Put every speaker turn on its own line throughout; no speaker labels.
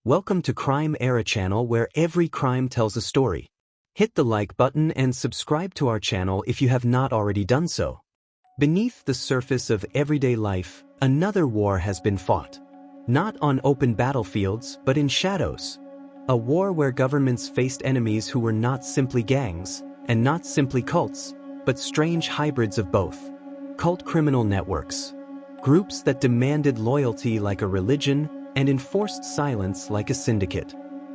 Welcome to Crime Era channel where every crime tells a story. Hit the like button and subscribe to our channel if you have not already done so. Beneath the surface of everyday life, another war has been fought. Not on open battlefields, but in shadows. A war where governments faced enemies who were not simply gangs, and not simply cults, but strange hybrids of both. Cult criminal networks. Groups that demanded loyalty like a religion and enforced silence like a syndicate.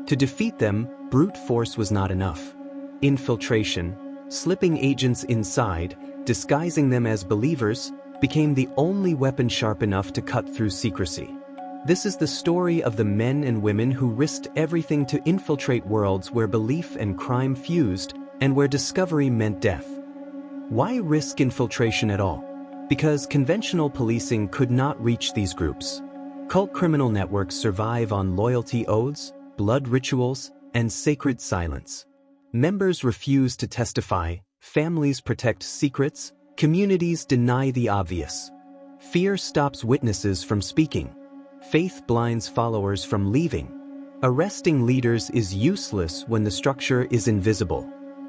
To defeat them, brute force was not enough. Infiltration, slipping agents inside, disguising them as believers, became the only weapon sharp enough to cut through secrecy. This is the story of the men and women who risked everything to infiltrate worlds where belief and crime fused and where discovery meant death. Why risk infiltration at all? Because conventional policing could not reach these groups. Cult criminal networks survive on loyalty oaths, blood rituals, and sacred silence. Members refuse to testify, families protect secrets, communities deny the obvious. Fear stops witnesses from speaking. Faith blinds followers from leaving. Arresting leaders is useless when the structure is invisible.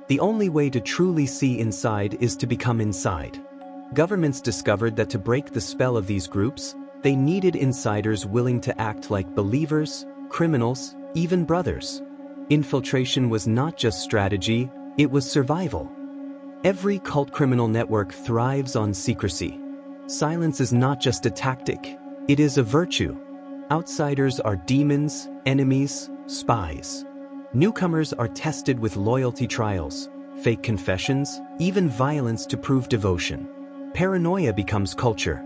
The only way to truly see inside is to become inside. Governments discovered that to break the spell of these groups, they needed insiders willing to act like believers, criminals, even brothers. Infiltration was not just strategy, it was survival. Every cult criminal network thrives on secrecy. Silence is not just a tactic, it is a virtue. Outsiders are demons, enemies, spies. Newcomers are tested with loyalty trials, fake confessions, even violence to prove devotion. Paranoia becomes culture.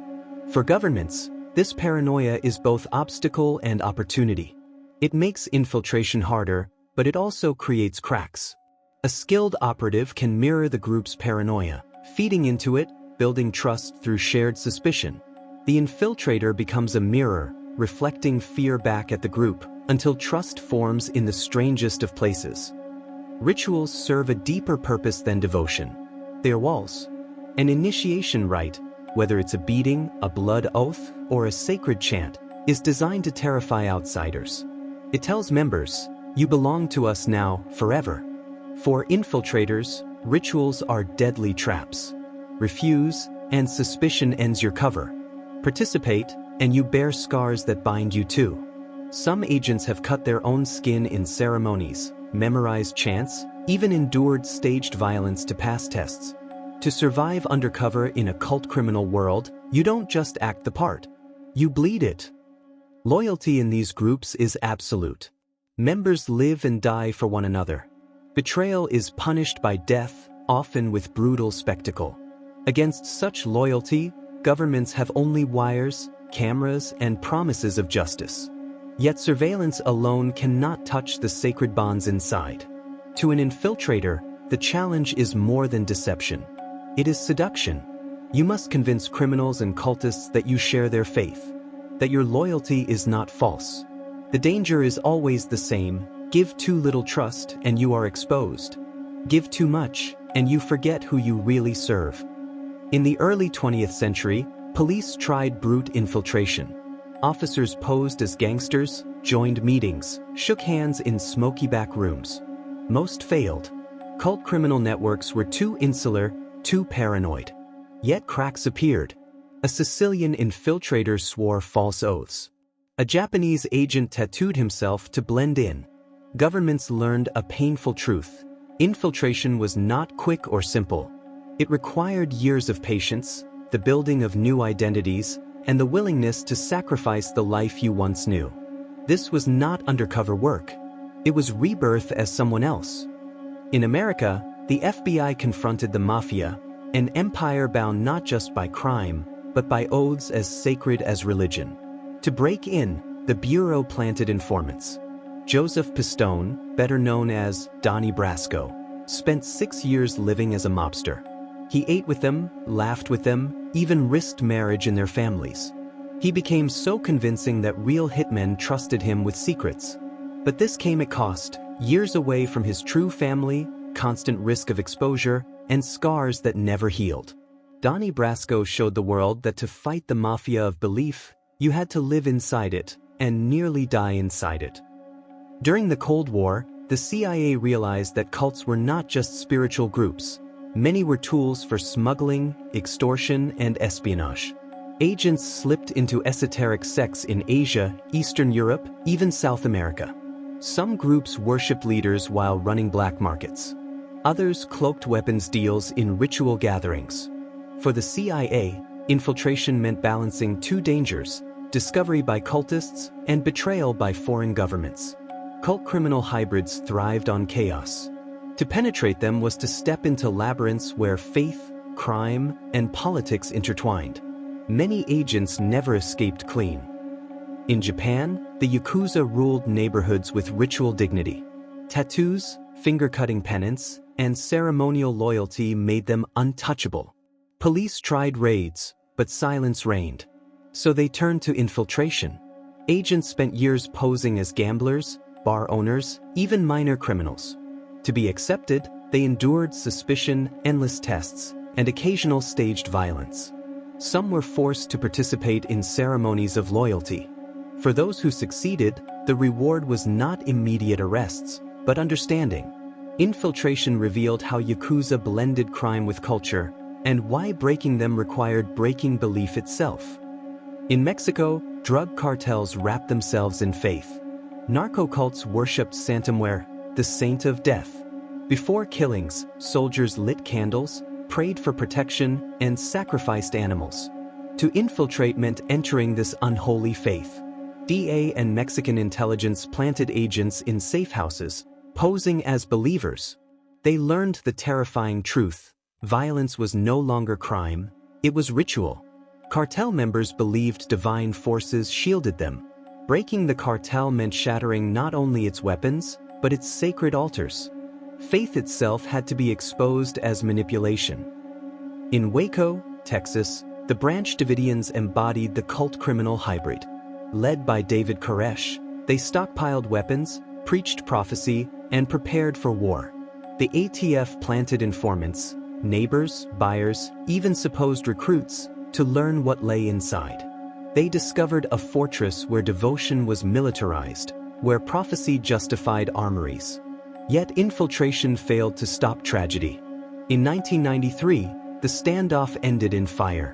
For governments, this paranoia is both obstacle and opportunity. It makes infiltration harder, but it also creates cracks. A skilled operative can mirror the group's paranoia, feeding into it, building trust through shared suspicion. The infiltrator becomes a mirror, reflecting fear back at the group, until trust forms in the strangest of places. Rituals serve a deeper purpose than devotion. They are walls. An initiation rite, whether it's a beating, a blood oath, or a sacred chant, is designed to terrify outsiders. It tells members, you belong to us now, forever. For infiltrators, rituals are deadly traps. Refuse, and suspicion ends your cover. Participate, and you bear scars that bind you too. Some agents have cut their own skin in ceremonies, memorized chants, even endured staged violence to pass tests. To survive undercover in a cult criminal world, you don't just act the part. You bleed it. Loyalty in these groups is absolute. Members live and die for one another. Betrayal is punished by death, often with brutal spectacle. Against such loyalty, governments have only wires, cameras, and promises of justice. Yet surveillance alone cannot touch the sacred bonds inside. To an infiltrator, the challenge is more than deception. It is seduction. You must convince criminals and cultists that you share their faith, that your loyalty is not false. The danger is always the same: give too little trust and you are exposed. Give too much and you forget who you really serve. In the early 20th century, police tried brute infiltration. Officers posed as gangsters, joined meetings, shook hands in smoky back rooms. Most failed. Cult criminal networks were too insular, too paranoid. Yet cracks appeared. A Sicilian infiltrator swore false oaths. A Japanese agent tattooed himself to blend in. Governments learned a painful truth. Infiltration was not quick or simple. It required years of patience, the building of new identities, and the willingness to sacrifice the life you once knew. This was not undercover work. It was rebirth as someone else. In America, the FBI confronted the mafia, an empire bound not just by crime, but by oaths as sacred as religion. To break in, the Bureau planted informants. Joseph Pistone, better known as Donnie Brasco, spent 6 years living as a mobster. He ate with them, laughed with them, even risked marriage in their families. He became so convincing that real hitmen trusted him with secrets. But this came at cost: years away from his true family, constant risk of exposure, and scars that never healed. Donnie Brasco showed the world that to fight the mafia of belief, you had to live inside it, and nearly die inside it. During the Cold War, the CIA realized that cults were not just spiritual groups. Many were tools for smuggling, extortion, and espionage. Agents slipped into esoteric sects in Asia, Eastern Europe, even South America. Some groups worshipped leaders while running black markets. Others cloaked weapons deals in ritual gatherings. For the CIA, infiltration meant balancing two dangers: discovery by cultists and betrayal by foreign governments. Cult criminal hybrids thrived on chaos. To penetrate them was to step into labyrinths where faith, crime, and politics intertwined. Many agents never escaped clean. In Japan, the Yakuza ruled neighborhoods with ritual dignity. Tattoos, finger-cutting penance, and ceremonial loyalty made them untouchable. Police tried raids, but silence reigned. So they turned to infiltration. Agents spent years posing as gamblers, bar owners, even minor criminals. To be accepted, they endured suspicion, endless tests, and occasional staged violence. Some were forced to participate in ceremonies of loyalty. For those who succeeded, the reward was not immediate arrests, but understanding. Infiltration revealed how Yakuza blended crime with culture, and why breaking them required breaking belief itself. In Mexico, drug cartels wrapped themselves in faith. Narco-cults worshipped Santa Muerte, the saint of death. Before killings, soldiers lit candles, prayed for protection, and sacrificed animals. To infiltrate meant entering this unholy faith. DA and Mexican intelligence planted agents in safe houses, posing as believers. They learned the terrifying truth: violence was no longer crime, it was ritual. Cartel members believed divine forces shielded them. Breaking the cartel meant shattering not only its weapons, but its sacred altars. Faith itself had to be exposed as manipulation. In Waco, Texas, the Branch Davidians embodied the cult criminal hybrid. Led by David Koresh, they stockpiled weapons, preached prophecy, and prepared for war. The ATF planted informants, neighbors, buyers, even supposed recruits, to learn what lay inside. They discovered a fortress where devotion was militarized, where prophecy justified armories. Yet infiltration failed to stop tragedy. In 1993, the standoff ended in fire.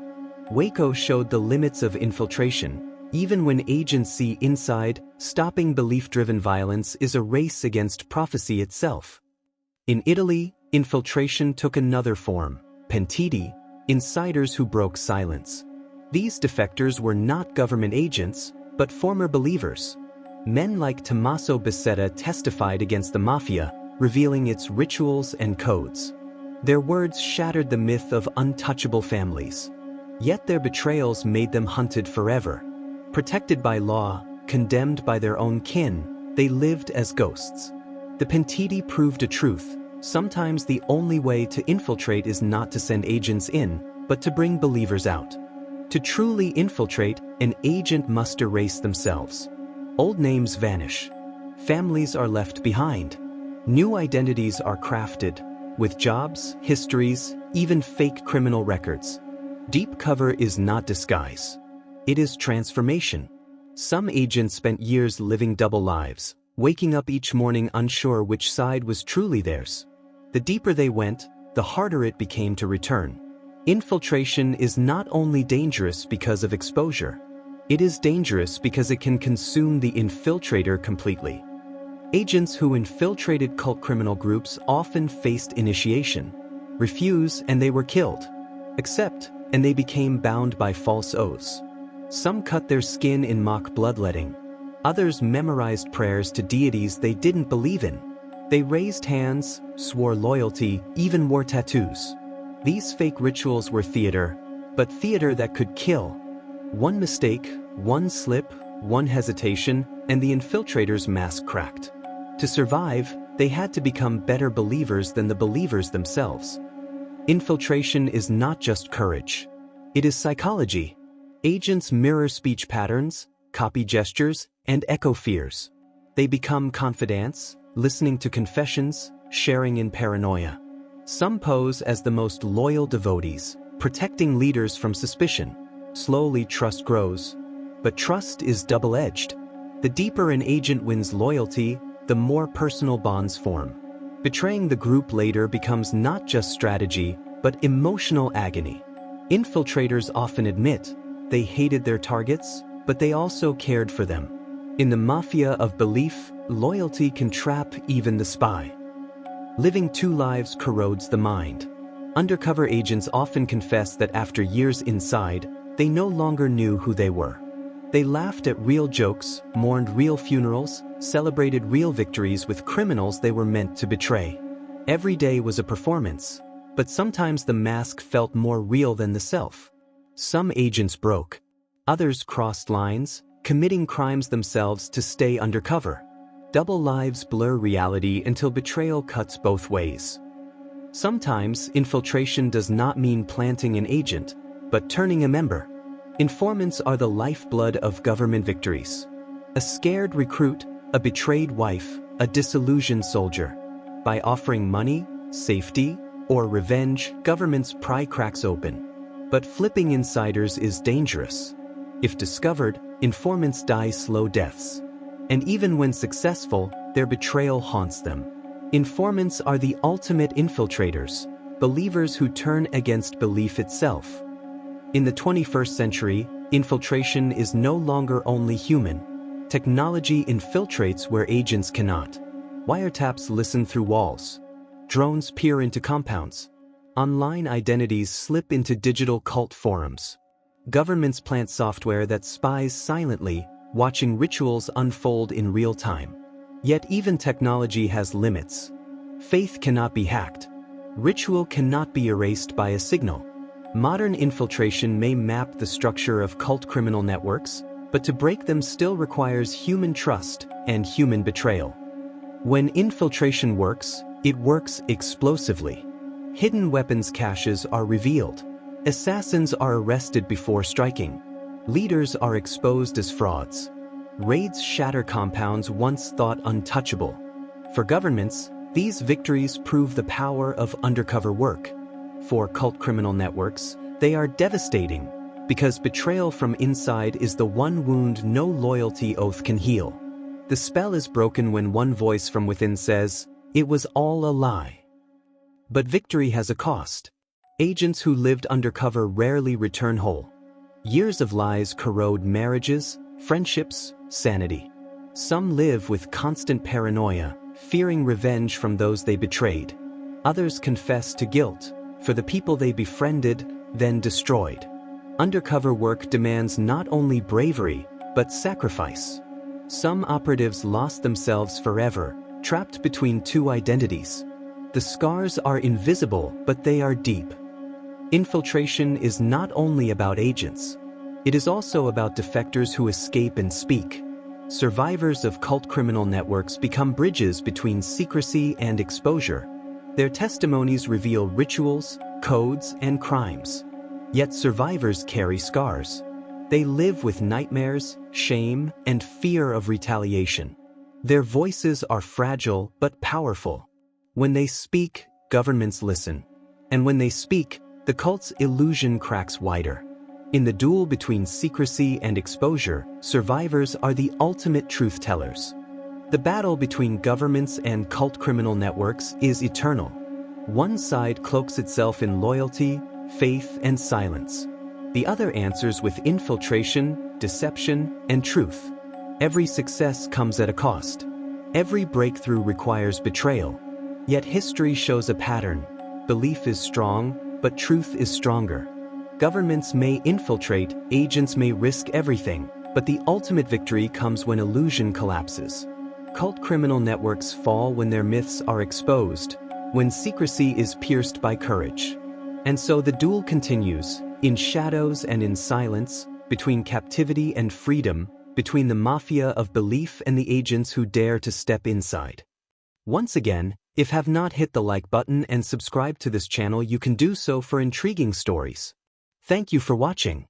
Waco showed the limits of infiltration. Even when agents see inside, stopping belief-driven violence is a race against prophecy itself. In Italy, infiltration took another form: pentiti, insiders who broke silence. These defectors were not government agents, but former believers. Men like Tommaso Buscetta testified against the mafia, revealing its rituals and codes. Their words shattered the myth of untouchable families. Yet their betrayals made them hunted forever. Protected by law, condemned by their own kin, they lived as ghosts. The pentiti proved a truth: sometimes the only way to infiltrate is not to send agents in, but to bring believers out. To truly infiltrate, an agent must erase themselves. Old names vanish. Families are left behind. New identities are crafted, with jobs, histories, even fake criminal records. Deep cover is not disguise. It is transformation. Some agents spent years living double lives, waking up each morning unsure which side was truly theirs. The deeper they went, the harder it became to return. Infiltration is not only dangerous because of exposure. It is dangerous because it can consume the infiltrator completely. Agents who infiltrated cult criminal groups often faced initiation. Refuse and they were killed. Accept and they became bound by false oaths. Some cut their skin in mock bloodletting. Others memorized prayers to deities they didn't believe in. They raised hands, swore loyalty, even wore tattoos. These fake rituals were theater, but theater that could kill. One mistake, one slip, one hesitation, and the infiltrators' mask cracked. To survive, they had to become better believers than the believers themselves. Infiltration is not just courage. It is psychology. Agents mirror speech patterns, copy gestures, and echo fears. They become confidants, listening to confessions, sharing in paranoia. Some pose as the most loyal devotees, protecting leaders from suspicion. Slowly, trust grows. But trust is double-edged. The deeper an agent wins loyalty, the more personal bonds form. Betraying the group later becomes not just strategy, but emotional agony. Infiltrators often admit they hated their targets, but they also cared for them. In the mafia of belief, loyalty can trap even the spy. Living two lives corrodes the mind. Undercover agents often confess that after years inside, they no longer knew who they were. They laughed at real jokes, mourned real funerals, celebrated real victories with criminals they were meant to betray. Every day was a performance, but sometimes the mask felt more real than the self. Some agents broke. Others crossed lines, committing crimes themselves to stay undercover. Double lives blur reality until betrayal cuts both ways. Sometimes infiltration does not mean planting an agent, but turning a member. Informants are the lifeblood of government victories. A scared recruit, a betrayed wife, a disillusioned soldier. By offering money, safety, or revenge, government's pry cracks open. But flipping insiders is dangerous. If discovered, informants die slow deaths. And even when successful, their betrayal haunts them. Informants are the ultimate infiltrators, believers who turn against belief itself. In the 21st century, infiltration is no longer only human. Technology infiltrates where agents cannot. Wiretaps listen through walls. Drones peer into compounds. Online identities slip into digital cult forums. Governments plant software that spies silently, watching rituals unfold in real time. Yet even technology has limits. Faith cannot be hacked. Ritual cannot be erased by a signal. Modern infiltration may map the structure of cult criminal networks, but to break them still requires human trust and human betrayal. When infiltration works, it works explosively. Hidden weapons caches are revealed. Assassins are arrested before striking. Leaders are exposed as frauds. Raids shatter compounds once thought untouchable. For governments, these victories prove the power of undercover work. For cult criminal networks, they are devastating, because betrayal from inside is the one wound no loyalty oath can heal. The spell is broken when one voice from within says, "It was all a lie." But victory has a cost. Agents who lived undercover rarely return whole. Years of lies corrode marriages, friendships, sanity. Some live with constant paranoia, fearing revenge from those they betrayed. Others confess to guilt for the people they befriended, then destroyed. Undercover work demands not only bravery, but sacrifice. Some operatives lost themselves forever, trapped between two identities. The scars are invisible, but they are deep. Infiltration is not only about agents. It is also about defectors who escape and speak. Survivors of cult criminal networks become bridges between secrecy and exposure. Their testimonies reveal rituals, codes, and crimes. Yet survivors carry scars. They live with nightmares, shame, and fear of retaliation. Their voices are fragile but powerful. When they speak, governments listen. And when they speak, the cult's illusion cracks wider. In the duel between secrecy and exposure, survivors are the ultimate truth tellers. The battle between governments and cult criminal networks is eternal. One side cloaks itself in loyalty, faith, and silence. The other answers with infiltration, deception, and truth. Every success comes at a cost. Every breakthrough requires betrayal. Yet history shows a pattern. Belief is strong, but truth is stronger. Governments may infiltrate, agents may risk everything, but the ultimate victory comes when illusion collapses. Cult criminal networks fall when their myths are exposed, when secrecy is pierced by courage. And so the duel continues, in shadows and in silence, between captivity and freedom, between the mafia of belief and the agents who dare to step inside. Once again, if have not hit the like button and subscribe to this channel, you can do so for intriguing stories. Thank you for watching.